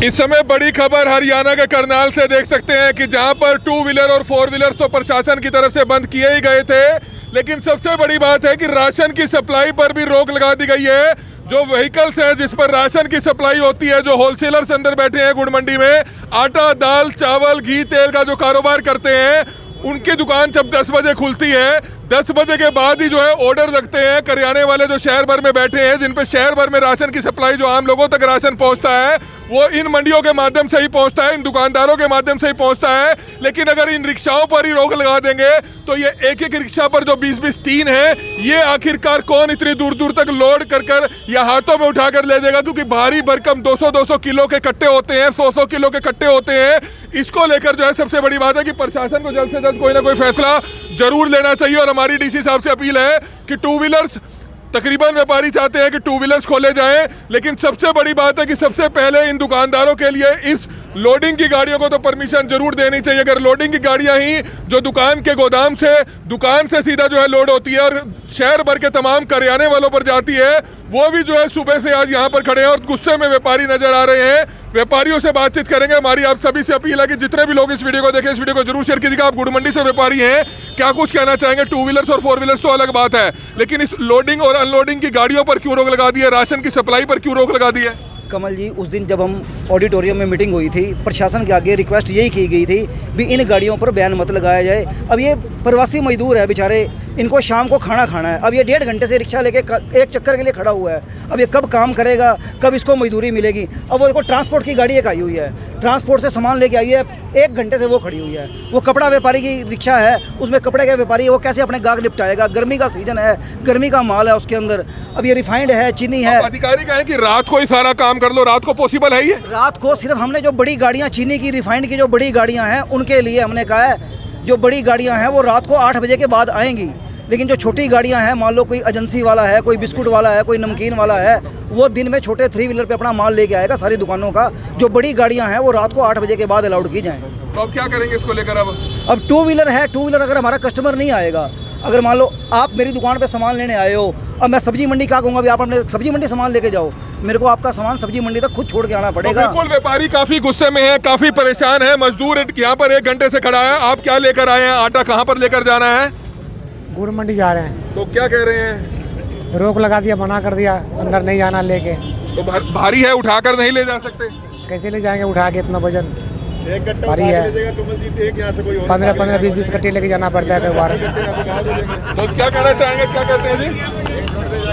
इस समय बड़ी खबर हरियाणा के करनाल से देख सकते हैं कि जहां पर 2 व्हीलर और 4 व्हीलर तो प्रशासन की तरफ से बंद किए ही गए थे, लेकिन सबसे बड़ी बात है कि राशन की सप्लाई पर भी रोक लगा दी गई है। जो व्हीकल्स हैं जिस पर राशन की सप्लाई होती है, जो होलसेलर्स अंदर बैठे हैं गुड़ मंडी में, आटा, दाल, चावल, घी, तेल का जो कारोबार करते हैं, उनकी दुकान जब 10 बजे खुलती है, 10 बजे के बाद ही जो है ऑर्डर रखते हैं करियाने वाले जो शहर भर में बैठे हैं, जिन पे शहर भर में राशन की सप्लाई, जो आम लोगों तक राशन पहुंचता है, वो इन मंडियों के माध्यम से ही पहुंचता है, इन दुकानदारों के माध्यम से ही पहुंचता है। लेकिन अगर इन रिक्शाओं पर ही रोक लगा देंगे तो ये एक एक रिक्शा पर जो 20-20 टीन है, ये आखिरकार कौन इतनी दूर दूर तक लोड कर या हाथों में उठाकर ले जाएगा, क्योंकि भारी भरकम 200-200 किलो के कट्टे होते हैं, 100-100 किलो के कट्टे होते हैं। इसको लेकर जो है सबसे बड़ी बात है कि प्रशासन को जल्द से जल्द कोई ना कोई फैसला जरूर लेना चाहिए। और हमारी डीसी साहब से अपील है कि 2 व्हीलर्स, तकरीबन व्यापारी चाहते हैं कि 2 व्हीलर्स खोले जाएं, लेकिन सबसे बड़ी बात है कि सबसे पहले इन दुकानदारों के लिए इस लोडिंग की गाड़ियों को तो परमिशन जरूर देनी चाहिए। अगर लोडिंग की गाड़ियां ही जो दुकान के गोदाम से, दुकान से सीधा जो है लोड होती है और शहर भर के तमाम करियाने वालों पर जाती है, वो भी जो है सुबह से आज यहाँ पर खड़े हैं और गुस्से में व्यापारी नजर आ रहे हैं। व्यापारियों से बातचीत करेंगे। हमारी आप सभी से अपील है कि जितने भी लोग इस वीडियो को देखें, इस वीडियो को जरूर शेयर कीजिएगा। आप गुड़ मंडी से व्यापारी हैं, क्या कुछ कहना चाहेंगे? 2 व्हीलर्स और 4 व्हीलर्स तो अलग बात है, लेकिन इस लोडिंग और अनलोडिंग की गाड़ियों पर क्यों रोक लगा दी है? राशन की सप्लाई पर क्यों रोक लगा दी है? कमल जी, उस दिन जब हम ऑडिटोरियम में मीटिंग हुई थी, प्रशासन के आगे रिक्वेस्ट यही की गई थी भी इन गाड़ियों पर बैन मत लगाया जाए। अब ये प्रवासी मजदूर है बेचारे, इनको शाम को खाना खाना है। अब ये 1.5 घंटे से रिक्शा लेके एक चक्कर के लिए खड़ा हुआ है। अब ये कब काम करेगा, कब इसको मजदूरी मिलेगी? अब वो देखो ट्रांसपोर्ट की गाड़ी एक आई हुई है, ट्रांसपोर्ट से सामान लेके आई है, 1 घंटे से वो खड़ी हुई है। वो कपड़ा व्यापारी की रिक्शा है, उसमें कपड़े के व्यापारी, वो कैसे अपने गाहक निपटाएगा? गर्मी का सीजन है, गर्मी का माल है उसके अंदर। अब ये रिफाइंड है, चीनी है। अधिकारी कहें कि रात को ही सारा काम कर लो, रात को पॉसिबल है ये? रात को सिर्फ हमने जो बड़ी गाड़ियाँ, चीनी की, रिफाइंड की जो बड़ी गाड़ियाँ हैं, उनके लिए हमने कहा है जो बड़ी गाड़ियाँ हैं वो रात को 8 बजे के बाद आएंगी। लेकिन जो छोटी गाड़ियां हैं, मान लो कोई एजेंसी वाला है, कोई बिस्कुट वाला है, कोई नमकीन वाला है, वो दिन में छोटे 3 व्हीलर पे अपना माल लेके आएगा सारी दुकानों का। जो बड़ी गाड़ियां हैं वो रात को 8 बजे के बाद अलाउड की जाएँ। तो अब क्या करेंगे इसको लेकर? अब 2 व्हीलर है, 2 व्हीलर अगर हमारा कस्टमर नहीं आएगा, अगर मान लो आप मेरी दुकान पे सामान लेने आए हो, अब मैं सब्जी मंडी क्या कहूँगा, आप अपने सब्जी मंडी सामान लेके जाओ, मेरे को आपका सामान सब्जी मंडी तक खुद छोड़ के आना पड़ेगा। तो बिल्कुल व्यापारी काफी गुस्से में है, काफी परेशान है। मजदूर यहाँ पर 1 घंटे से खड़ा है। आप क्या लेकर आए हैं? आटा कहाँ पर लेकर जाना है? गुड़ मंडी जा रहे हैं। तो क्या कह रहे हैं? रोक लगा दिया, मना कर दिया, अंदर नहीं जाना लेके। तो भारी है, उठाकर नहीं ले जा सकते? कैसे ले जाएंगे उठा के? इतना वजन एक कट्टा भारी है, 15-15, 20-20 कट्टे लेके जाना पड़ता है कई बार। तो क्या कहना चाहेंगे, क्या कहते हैं जी?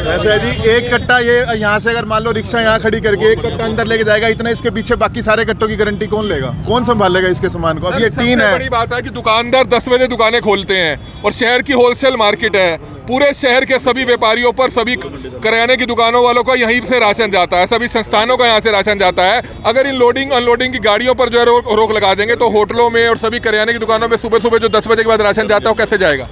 वैसे है जी, एक कट्टा ये यहाँ से अगर मान लो रिक्शा यहाँ खड़ी करके एक कट्टा अंदर लेके जाएगा, इतना इसके पीछे बाकी सारे कट्टों की गारंटी कौन लेगा? कौन संभालेगा इसके सामान को? अब ये टीन है। बड़ी बात है कि दुकानदार 10 बजे दुकानें खोलते हैं और शहर की होलसेल मार्केट है। पूरे शहर के सभी व्यापारियों पर, सभी करियाने की दुकानों वालों का यहीं से राशन जाता है, सभी संस्थानों का यहाँ से राशन जाता है। अगर इन लोडिंग अनलोडिंग की गाड़ियों पर जो है रोक लगा देंगे तो होटलों में और सभी करियाने की दुकानों में सुबह सुबह जो 10 बजे के बाद राशन जाता है वो कैसे जाएगा?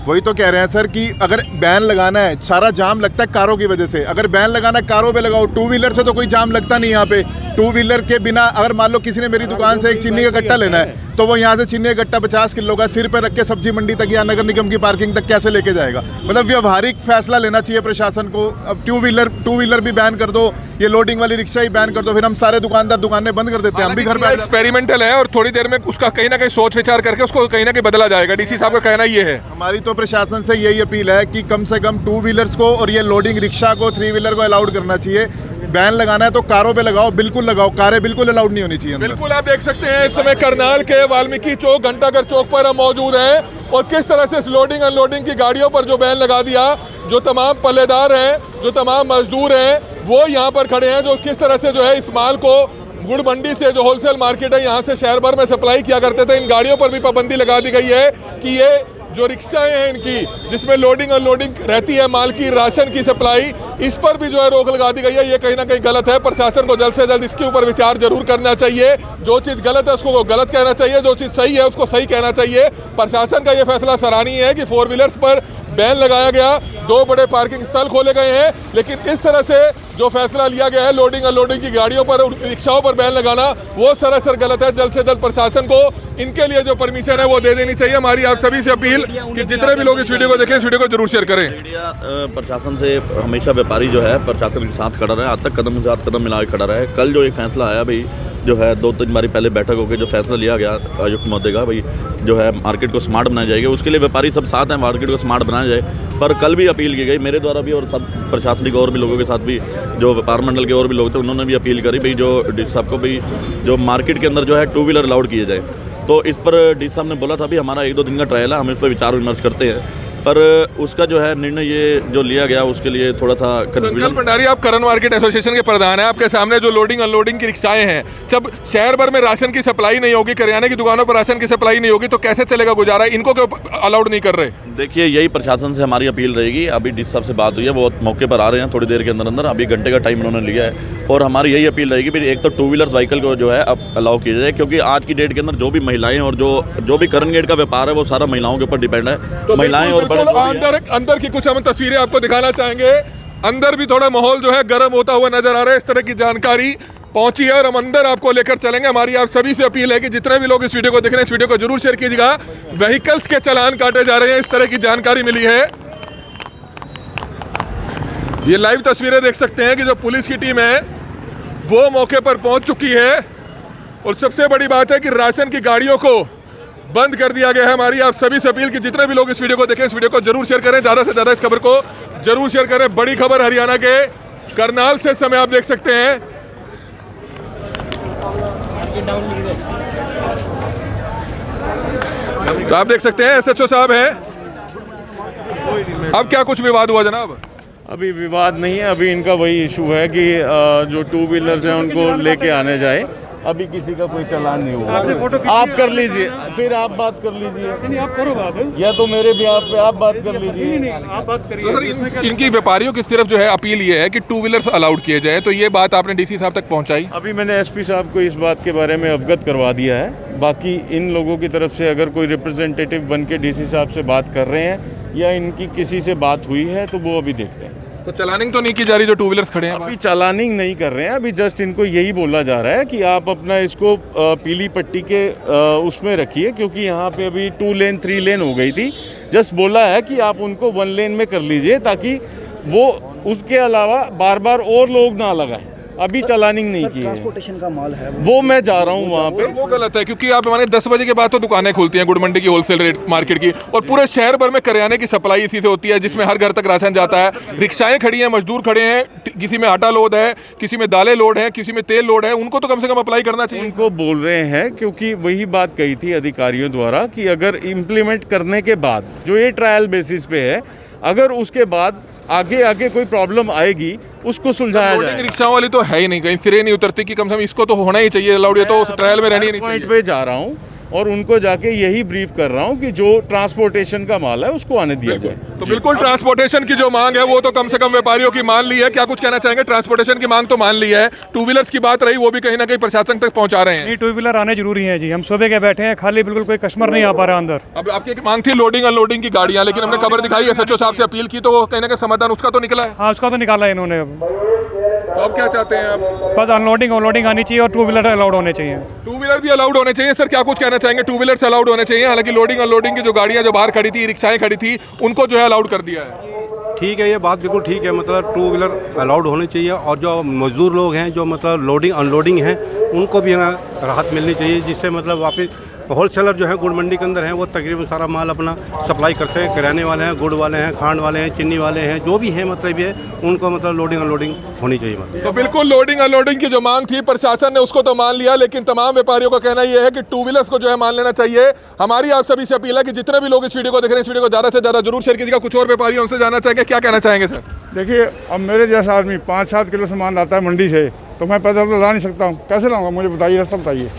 वही तो कह रहे हैं सर कि अगर बैन लगाना है, सारा जाम लगता है कारों की वजह से। अगर बैन लगाना है कारों पे लगाओ, 2 व्हीलर से तो कोई जाम लगता नहीं यहाँ पे। 2 व्हीलर के बिना अगर मान लो किसी ने मेरी दुकान से एक चीनी का कट्टा लेना है, तो वो यहाँ से चीनी का कट्टा 50 किलो का सिर पे रख के सब्जी मंडी तक या नगर निगम की पार्किंग तक कैसे लेके जाएगा? मतलब व्यवहारिक फैसला लेना चाहिए प्रशासन को। अब 2 व्हीलर भी बैन कर दो, ये लोडिंग वाली रिक्शा ही बैन कर दो, फिर हम सारे दुकानदार दुकानें बंद कर देते हैं, हम भी घर पे। एक्सपेरिमेंटल है और थोड़ी देर में उसका कहीं ना कहीं सोच विचार करके उसको कहीं ना कहीं बदला जाएगा। डीसी साहब का कहना ये है। हमारी तो प्रशासन से यही अपील है कि कम से कम 2 व्हीलर्स को और ये लोडिंग रिक्शा को, 3 व्हीलर को अलाउड करना चाहिए। बैन लगाना है तो कारों पे लगाओ, बिल्कुल लगाओ, कारें बिल्कुल अलाउड नहीं होनी चाहिए। बिल्कुल, आप देख सकते हैं इस समय करनाल के वाल्मीकि चौक, घंटाघर चौक पर हम मौजूद हैं और किस तरह से इस लोडिंग अनलोडिंग की गाड़ियों पर जो बैन लगा दिया, जो तमाम पल्लेदार हैं, जो तमाम मजदूर हैं, वो यहाँ पर खड़े हैं, जो किस तरह से जो है इस माल को गुड़ मंडी से, जो होलसेल मार्केट है, यहाँ से शहर भर में सप्लाई किया करते थे। इन गाड़ियों पर भी पाबंदी लगा दी गई है कि ये जो रिक्शाएं हैं इनकी, जिसमें लोडिंग अनलोडिंग रहती है माल की, राशन की सप्लाई, इस पर भी जो है रोक लगा दी गई है। ये कहीं ना कहीं गलत है। प्रशासन को जल्द से जल्द इसके ऊपर विचार जरूर करना चाहिए। जो चीज़ गलत है उसको गलत कहना चाहिए, जो चीज़ सही है उसको सही कहना चाहिए। प्रशासन का ये फैसला सराहनीय है कि 4 व्हीलर्स पर बैन लगाया गया, 2 बड़े पार्किंग स्थल खोले गए हैं, लेकिन इस तरह से जो फैसला लिया गया है लोडिंग अनलोडिंग की गाड़ियों पर, रिक्शाओं पर बैन लगाना, वो सरासर गलत है। जल्द से जल्द प्रशासन को इनके लिए जो परमिशन है वो दे देनी चाहिए। हमारी आप सभी से अपील कि जितने भी लोग इस वीडियो को देखें, इस वीडियो को जरूर शेयर करें। मीडिया प्रशासन से हमेशा व्यापारी जो है प्रशासन के साथ खड़ा रहे, आज तक कदम के साथ कदम मिला के खड़ा रहे। कल जो एक फैसला आया भाई जो है 2-3 बारी पहले बैठक होकर जो फैसला लिया गया आयुक्त महोदय का, भाई जो है मार्केट को स्मार्ट बनाया जाएगा, उसके लिए व्यापारी सब साथ हैं, मार्केट को स्मार्ट बनाया जाए। पर कल भी अपील की गई मेरे द्वारा भी और सब प्रशासनिक और भी लोगों के साथ भी, जो व्यापार मंडल के और भी लोग थे, उन्होंने भी अपील करी भाई जो डी साहब को भाई जो मार्केट के अंदर जो है 2 व्हीलर अलाउड किए जाए। तो इस पर डी साहब ने बोला था भी हमारा 1-2 दिन का ट्रायल है, हम इस पर विचार विमर्श करते हैं। पर उसका जो है निर्णय ये जो लिया गया उसके लिए थोड़ा सा संकल्प भंडारी, आप करण मार्केट एसोसिएशन के प्रधान हैं, आपके सामने जो लोडिंग अनलोडिंग की रिक्शाएं हैं, जब शहर भर में राशन की सप्लाई नहीं होगी, करियाने की दुकानों पर राशन की सप्लाई नहीं होगी, तो कैसे चलेगा गुजारा? इनको क्यों अलाउड नहीं कर रहे? देखिए यही प्रशासन से हमारी अपील रहेगी। अभी डी साहब से बात हुई है, वो मौके पर आ रहे हैं थोड़ी देर के अंदर अंदर, अभी घंटे का टाइम उन्होंने लिया है। और हमारी यही अपील रहेगी भी एक तो 2 व्हीलर्स व्हीकल को जो है अब अलाउ किया जाए, क्योंकि आज की डेट के अंदर जो भी महिलाएं और जो भी करण गेट का व्यापार है वो सारा महिलाओं के ऊपर डिपेंड है। तो महिलाएं और बड़े अंदर की कुछ हम तस्वीरें आपको दिखाना चाहेंगे। अंदर भी थोड़ा माहौल जो है गर्म होता हुआ नजर आ रहा है, इस तरह की जानकारी पहुंची है और हम अंदर आपको लेकर चलेंगे। हमारी आप सभी से अपील है कि जितने भी लोग इस वीडियो को देख रहे हैं, इस वीडियो को जरूर शेयर कीजिएगा। व्हीकल्स के चालान काटे जा रहे हैं, इस तरह की जानकारी मिली है। ये लाइव तस्वीरें देख सकते हैं कि जो पुलिस की टीम है वो मौके पर पहुंच चुकी है और सबसे बड़ी बात है कि राशन की गाड़ियों को बंद कर दिया गया है। हमारी आप सभी से अपील कि जितने भी लोग इस वीडियो को देखें, इस वीडियो को जरूर शेयर करें, ज़्यादा से ज़्यादा इस खबर को जरूर शेयर करें। बड़ी खबर हरियाणा के करनाल से समय आप देख सकते हैं। तो आप देख सकते हैं एसएचओ साहब हैं। अब क्या कुछ विवाद हुआ जनाब? अभी विवाद नहीं है, अभी इनका वही इशू है कि जो 2 व्हीलर्स हैं उनको लेके आने जाए। अभी किसी का कोई चालान नहीं हुआ। आप कर लीजिए, फिर आप बात कर लीजिए। नहीं आप करो बात, या तो मेरे भी आप बात कर लीजिए। नहीं आप बात करिए। तो सर इनकी व्यापारियों की सिर्फ जो है अपील ये है कि 2 व्हीलर्स अलाउड किए जाए, तो ये बात आपने डीसी साहब तक पहुंचाई? अभी मैंने एसपी साहब को इस बात के बारे में अवगत करवा दिया है। बाकी इन लोगों की तरफ से अगर कोई रिप्रेजेंटेटिव बन के डीसी साहब से बात कर रहे हैं या इनकी किसी से बात हुई है तो वो अभी देखते हैं। तो चलानिंग तो नहीं की जा रही जो 2 व्हीलर्स खड़े हैं? अभी चालानिंग नहीं कर रहे हैं, अभी जस्ट इनको यही बोला जा रहा है कि आप अपना इसको पीली पट्टी के उसमें रखिए, क्योंकि यहाँ पे अभी 2 लेन 3 लेन हो गई थी। जस्ट बोला है कि आप उनको 1 लेन में कर लीजिए ताकि वो उसके अलावा बार बार और लोग ना लगाए। अभी चलानिंग नहीं की है। ट्रांसपोर्टेशन का माल है वो मैं जा रहा हूँ वहाँ पे। वो गलत है, क्योंकि आप हमारे 10 बजे के बाद तो दुकानें खुलती हैं गुड़ मंडी की, होलसेल रेट मार्केट की, और पूरे शहर भर में करियाने की सप्लाई इसी से होती है, जिसमें हर घर तक राशन जाता है। रिक्शाएं खड़ी हैं, मजदूर खड़े हैं, किसी में आटा लोड है, किसी में दालें लोड है, किसी में तेल लोड है, उनको तो कम से कम अप्लाई करना चाहिए। उनको बोल रहे हैं, क्योंकि वही बात कही थी अधिकारियों द्वारा कि अगर इम्प्लीमेंट करने के बाद जो ये ट्रायल बेसिस पे है, अगर उसके बाद आगे कोई प्रॉब्लम आएगी उसको सुलझाया जाए। रिक्शाओं वाली तो है ही नहीं, कहीं सिरे नहीं उतरती कि कम से कम इसको तो होना ही चाहिए अलाउड, ये तो ट्रायल में रहनी नहीं चाहिए। पॉइंट पे जा रहा हूँ और उनको जाके यही ब्रीफ कर रहा हूँ कि जो ट्रांसपोर्टेशन का माल है उसको आने दिया जाए। तो बिल्कुल ट्रांसपोर्टेशन की जो मांग है वो तो कम से कम व्यापारियों की मान ली है। क्या कुछ कहना चाहेंगे? ट्रांसपोर्टेशन की मांग तो मान ली है, 2 व्हीलर्स की बात रही, वो भी कहीं ना कहीं प्रशासन तक पहुंचा रहे हैं। नहीं 2 व्हीलर आने जरूरी है जी, हम सुबह के बैठे हैं, खाली बिल्कुल कोई कस्टमर नहीं आ पा रहा अंदर। अब आपकी एक मांग थी लोडिंग अनलोडिंग की गाड़ियां, लेकिन हमने खबर दिखाई एसएचओ साहब से अपील की तो कहीं ना कहीं समाधान उसका तो निकला है। हाँ उसका तो निकाला है इन्होंने। तो अब क्या चाहते हैं आप? बस अनलोडिंग आनी चाहिए और 2 व्हीलर अलाउड होने चाहिए। 2 व्हीलर भी अलाउड होने चाहिए। सर क्या कुछ कहना चाहेंगे? 2 व्हीलर्स अलाउड होने चाहिए, हालांकि लोडिंग अनलोडिंग की जो गाड़ियां जो बाहर खड़ी थी, रिक्शाएं खड़ी थी, उनको जो है अलाउड कर दिया है। ठीक है, ये बात बिल्कुल ठीक है, मतलब 2 व्हीलर अलाउड होने चाहिए और जो मजदूर लोग हैं जो मतलब लोडिंग अनलोडिंग हैं उनको भी राहत मिलनी चाहिए, जिससे मतलब वापस होलसेलर जो है गुड़ मंडी के अंदर हैं वो तकरीबन सारा माल अपना सप्लाई करते हैं। किराने वाले हैं, गुड़ वाले हैं, खांड वाले हैं, चीनी वाले हैं, जो भी हैं मतलब ये उनको मतलब लोडिंग अनलोडिंग होनी चाहिए। मतलब तो बिल्कुल लोडिंग अनलोडिंग की जो मांग थी प्रशासन ने उसको तो मान लिया, लेकिन तमाम व्यापारियों का कहना यह है कि 2 व्हीलर्स को जो है मान लेना चाहिए। हमारी आप सभी से अपील है कि जितने भी लोग इस वीडियो को देख रहे हैं, इस वीडियो को ज़्यादा से ज़्यादा जरूर शेयर कीजिएगा। कुछ और व्यापारी हमसे जानना चाहेंगे, क्या कहना चाहेंगे सर? देखिए अब मेरे जैसा आदमी 5-7 किलो सामान लाता है मंडी से, तो मैं पैदल तो ला नहीं सकता हूँ, कैसे लाऊंगा? मुझे बताइए, रास्ता बताइए।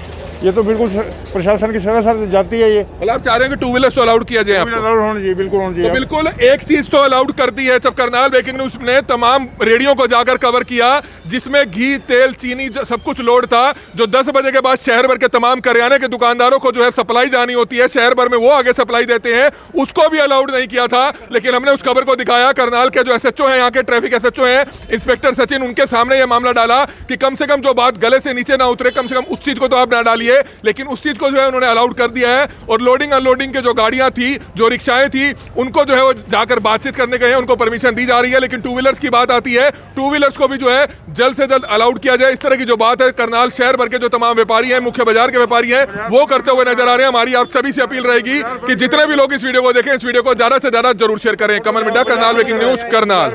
ये तो बिल्कुल प्रशासन की सरासर जाती है। ये मतलब आप चाह रहे हैं कि 2 व्हीलर्स तो अलाउड किया जाए आपको? अलाउड होना चाहिए, बिल्कुल होना चाहिए। तो बिल्कुल एक चीज तो अलाउड कर दी है। जब करनाल ब्रेकिंग न्यूज ने तमाम रेडियो को जाकर कवर किया, जिसमें घी, तेल, चीनी सब कुछ लोड था, जो 10 बजे के बाद शहर भर के तमाम करियाने के दुकानदारों को जो है सप्लाई जानी होती है शहर भर में, वो आगे सप्लाई देते हैं, उसको भी अलाउड नहीं किया था। लेकिन हमने उस खबर को दिखाया, करनाल के जो एसएचओ हैं, यहाँ के ट्रैफिक एसएचओ हैं, इंस्पेक्टर सचिन, उनके सामने ये मामला डाला कि कम से कम जो बात गले से नीचे ना उतरे, कम से कम उस चीज को तो आप ना डालिए। चाहिए, लेकिन उस चीज़ को जो है उन्होंने अलाउड कर दिया है। और लोडिंग अनलोडिंग के जो गाड़ियाँ थी, जो रिक्शाएं थी, उनको जो है वो जाकर बातचीत करने गए हैं, उनको परमिशन दी जा रही है। लेकिन टू व्हीलर्स की बात आती है, टू व्हीलर्स को भी जो है जल्द से जल्द अलाउड किया जाए। इस तरह की जो बात है करनाल शहर भर के जो तमाम व्यापारी हैं, मुख्य बाजार के व्यापारी हैं, वो करते हुए नजर आ रहे हैं। हमारी आप सभी से अपील रहेगी कि जितने भी लोग इस वीडियो को देखें, इस वीडियो को ज्यादा से ज्यादा जरूर शेयर करें। कमल मिड्डा, करनाल ब्रेकिंग न्यूज, करनाल।